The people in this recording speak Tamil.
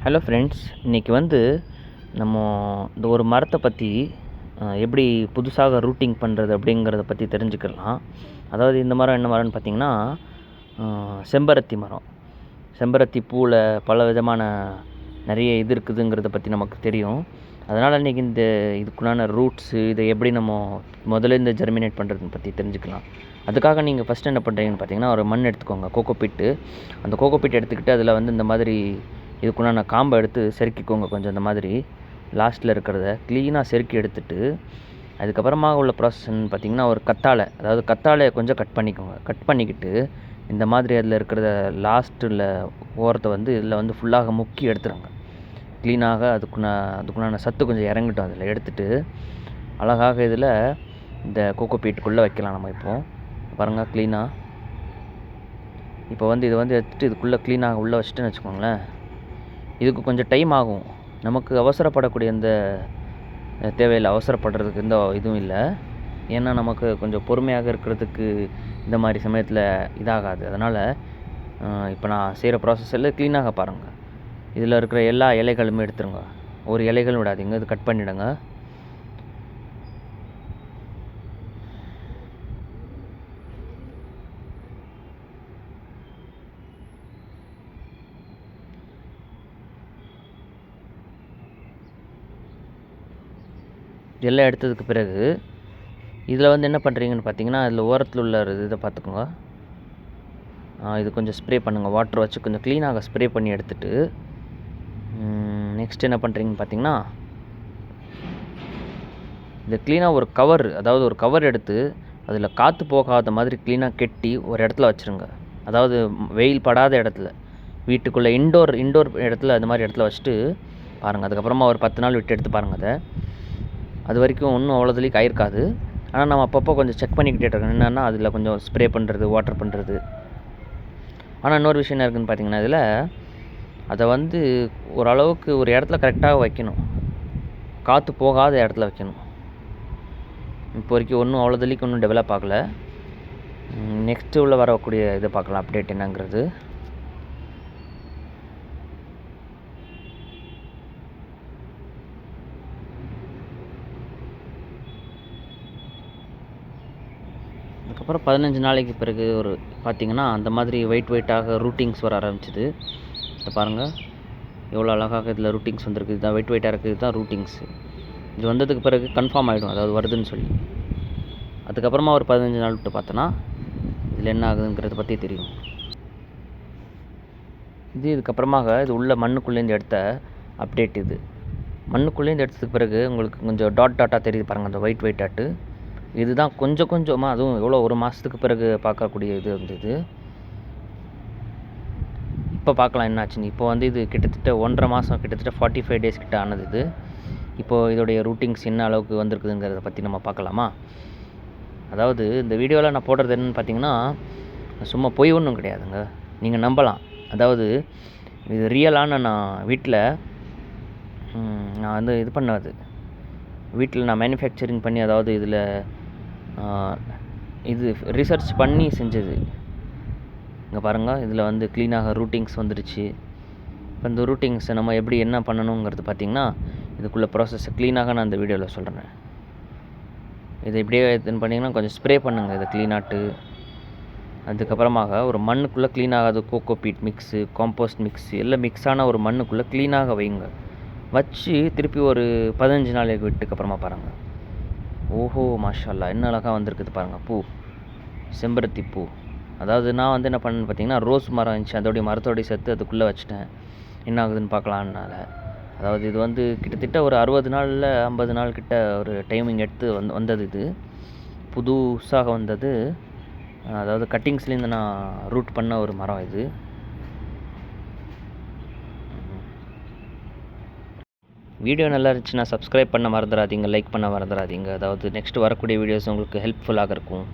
ஹலோ ஃப்ரெண்ட்ஸ், இன்றைக்கி நம்ம இந்த ஒரு மரத்தை பற்றி எப்படி புதுசாக ரூட்டிங் பண்ணுறது அப்படிங்கிறத பற்றி தெரிஞ்சுக்கலாம். அதாவது இந்த மரம் என்ன மரம்னு பார்த்திங்கன்னா செம்பருத்தி மரம். செம்பருத்தி பூவில் பல விதமான நிறைய இது இருக்குதுங்கிறத பற்றி நமக்கு தெரியும். அதனால் இன்றைக்கி இதுக்குள்ளான ரூட்ஸு இதை எப்படி நம்ம முதல்ல இந்த ஜெர்மினேட் பண்ணுறதுன்னு பற்றி தெரிஞ்சுக்கலாம். அதுக்காக நீங்கள் ஃபஸ்ட்டு என்ன பண்ணுறீங்கன்னு பார்த்தீங்கன்னா, ஒரு மண் எடுத்துக்கோங்க, கோகோபீட்டு. அந்த கோகோபீட் எடுத்துக்கிட்டு அதில் இந்த மாதிரி இதுக்குள்ளான காம்பை எடுத்து செருக்கிக்கோங்க. கொஞ்சம் இந்த மாதிரி லாஸ்ட்டில் இருக்கிறத க்ளீனாக செருக்கி எடுத்துகிட்டு, அதுக்கப்புறமா உள்ள ப்ராசஸ்ன்னு பார்த்திங்கன்னா, ஒரு கத்தாழையை கொஞ்சம் கட் பண்ணிக்கோங்க. கட் பண்ணிக்கிட்டு இந்த மாதிரி அதில் இருக்கிறத லாஸ்ட்டில் ஓரத்தை இதில் ஃபுல்லாக முக்கி எடுத்துருங்க. க்ளீனாக அதுக்குள்ளான சத்து கொஞ்சம் இறங்கட்டும். அதில் எடுத்துகிட்டு அழகாக இதில் இந்த கோகோபீட்டுக்குள்ளே வைக்கலாம். நம்ம இப்போது பாருங்கள், க்ளீனாக இப்போ இதை எடுத்துகிட்டு இதுக்குள்ளே க்ளீனாக உள்ளே வச்சுட்டுன்னு வச்சுக்கோங்களேன். இதுக்கு கொஞ்சம் டைம் ஆகும். நமக்கு அவசரப்படக்கூடிய இந்த தேவையில்லை, அவசரப்படுறதுக்கு எந்த இதுவும் இல்லை. ஏன்னா நமக்கு கொஞ்சம் பொறுமையாக இருக்கிறதுக்கு இந்த மாதிரி சமயத்தில் இதாகாது. அதனால் இப்போ நான் செய்கிற ப்ராசஸில் க்ளீனாக பாருங்கள். இதில் இருக்கிற எல்லா இலைகளுமே எடுத்துருங்க. ஒரு இலைகளும் விடாதீங்க. இது கட் பண்ணிவிடுங்க. எல்லாம் எடுத்ததுக்கு பிறகு இதில் என்ன பண்ணுறீங்கன்னு பார்த்தீங்கன்னா, அதில் ஓரத்தில் உள்ள இதை பார்த்துக்கோங்க. இது கொஞ்சம் ஸ்ப்ரே பண்ணுங்கள். வாட்டர் வச்சு கொஞ்சம் க்ளீனாக ஸ்ப்ரே பண்ணி எடுத்துகிட்டு நெக்ஸ்ட் என்ன பண்ணுறீங்கன்னு பார்த்தீங்கன்னா, இது க்ளீனாக ஒரு கவர் எடுத்து அதில் காற்று போகாத மாதிரி க்ளீனாக கெட்டி ஒரு இடத்துல வச்சுருங்க. அதாவது வெயில் படாத இடத்துல, வீட்டுக்குள்ளே இன்டோர் இடத்துல, அந்த மாதிரி இடத்துல வச்சுட்டு பாருங்கள். அதுக்கப்புறமா ஒரு 10 நாள் விட்டு எடுத்து பாருங்கள். அது வரைக்கும் ஒன்றும் அவ்வளோதுலேயும் ஆயிருக்காது. ஆனால் நம்ம அப்பப்போ கொஞ்சம் செக் பண்ணிக்கிட்டே இருக்கோம். என்னென்னா அதில் கொஞ்சம் ஸ்ப்ரே பண்ணுறது, வாட்டர் பண்ணுறது. ஆனால் இன்னொரு விஷயம் என்ன இருக்குதுன்னு பார்த்தீங்கன்னா, இதில் அதை ஓரளவுக்கு ஒரு இடத்துல கரெக்டாக வைக்கணும். காற்று போகாத இடத்துல வைக்கணும். இப்போ வரைக்கும் ஒன்றும் அவ்வளோதுலேயும் ஒன்றும் டெவலப் ஆகலை. நெக்ஸ்ட்டு வரக்கூடிய இதை பார்க்கலாம், அப்டேட் என்னங்கிறது. அதுக்கப்புறம் 15 நாளைக்கு பிறகு பார்த்திங்கன்னா, அந்த மாதிரி வெயிட்டாக ரூட்டிங்ஸ் வர ஆரம்பிச்சிது. இதை பாருங்கள், எவ்வளோ அழகாக இதில் ரூட்டிங்ஸ் வந்திருக்கு. இதுதான் வெயிட்டாக இருக்குது, இதுதான் ரூட்டிங்ஸு. இது வந்ததுக்கு பிறகு கன்ஃபார்ம் ஆகிடும், அதாவது வருதுன்னு சொல்லி. அதுக்கப்புறமா ஒரு 15 நாள் விட்டு பார்த்தோன்னா இதில் என்ன ஆகுதுங்கிறத பற்றி தெரியும். இதுக்கப்புறமாக இது உள்ள மண்ணுக்குள்ளேருந்து எடுத்த அப்டேட். இது மண்ணுக்குள்ளேருந்து எடுத்ததுக்கு பிறகு உங்களுக்கு கொஞ்சம் டாட்டாக தெரியுது பாருங்கள், அந்த வெயிட்டாட்டு. இதுதான் கொஞ்சம் கொஞ்சமாக, அதுவும் எவ்வளோ ஒரு மாதத்துக்கு பிறகு பார்க்கக்கூடிய இது இது. இப்போ பார்க்கலாம் என்னாச்சுன்னு. இப்போ இது கிட்டத்தட்ட 1.5 மாதம், கிட்டத்தட்ட 45 டேஸ் கிட்ட ஆனது இது. இப்போது இதோடைய ரூட்டிங்ஸ் என்ன அளவுக்கு வந்திருக்குதுங்கிறத பற்றி நம்ம பார்க்கலாமா? அதாவது இந்த வீடியோவில் நான் போடுறது என்னென்னு பார்த்தீங்கன்னா, சும்மா பொய் ஒன்றும் கிடையாதுங்க, நீங்கள் நம்பலாம். அதாவது இது ரியலான நான் வீட்டில் நான் இது பண்ணது, வீட்டில் நான் மேனுஃபேக்சரிங் பண்ணி, அதாவது இதில் இது ரிசர்ச் பண்ணி செஞ்சது. இங்கே பாருங்கள், இதில் க்ளீனாக ரூட்டிங்ஸ் வந்துடுச்சு. இப்போ இந்த ரூட்டிங்ஸை நம்ம எப்படி என்ன பண்ணணுங்கிறது பார்த்திங்கன்னா, இதுக்குள்ளே ப்ராசஸை க்ளீனாக நான் இந்த வீடியோவில் சொல்கிறேன். இதை இப்படியே இதுன்னு பண்ணிங்கன்னா கொஞ்சம் ஸ்ப்ரே பண்ணுங்கள் இதை க்ளீனாட்டு. அதுக்கப்புறமாக ஒரு மண்ணுக்குள்ளே க்ளீனாக, அது கோகோபீட் மிக்ஸு, காம்போஸ்ட் மிக்ஸு எல்லாம் மிக்ஸான ஒரு மண்ணுக்குள்ளே க்ளீனாக வைங்க. வச்சு திருப்பி ஒரு 15 நாளைக்கு விட்டுக்கப்புறமா பாருங்கள். ஓஹோ, மாஷா அல்லா, என்ன அழகாக வந்திருக்குது பாருங்கள் பூ, செம்பருத்தி பூ. அதாவது நான் என்ன பண்ணேன்னு பார்த்தீங்கன்னா, ரோஸ் மரம் இருந்துச்சு, அதோடைய மரத்தோடைய சேர்த்து அதுக்குள்ளே வச்சுட்டேன். என்ன ஆகுதுன்னு பார்க்கலான்னால. அதாவது இது கிட்டத்தட்ட ஒரு 60 நாளில் 50 நாள் கிட்ட ஒரு டைமிங் எடுத்து வந்தது. இது புதுசாக வந்தது. அதாவது கட்டிங்ஸ்லேருந்து நான் ரூட் பண்ண ஒரு மரம் இது. வீடியோ நல்லா இருந்துச்சுன்னா சப்ஸ்கிரைப் பண்ண மறந்துடாதீங்க, லைக் பண்ண மறந்துடாதீங்க. அதாவது நெக்ஸ்ட் வரக்கூடிய வீடியோஸ் உங்களுக்கு ஹெல்ப்ஃபுல்லாக இருக்கும்.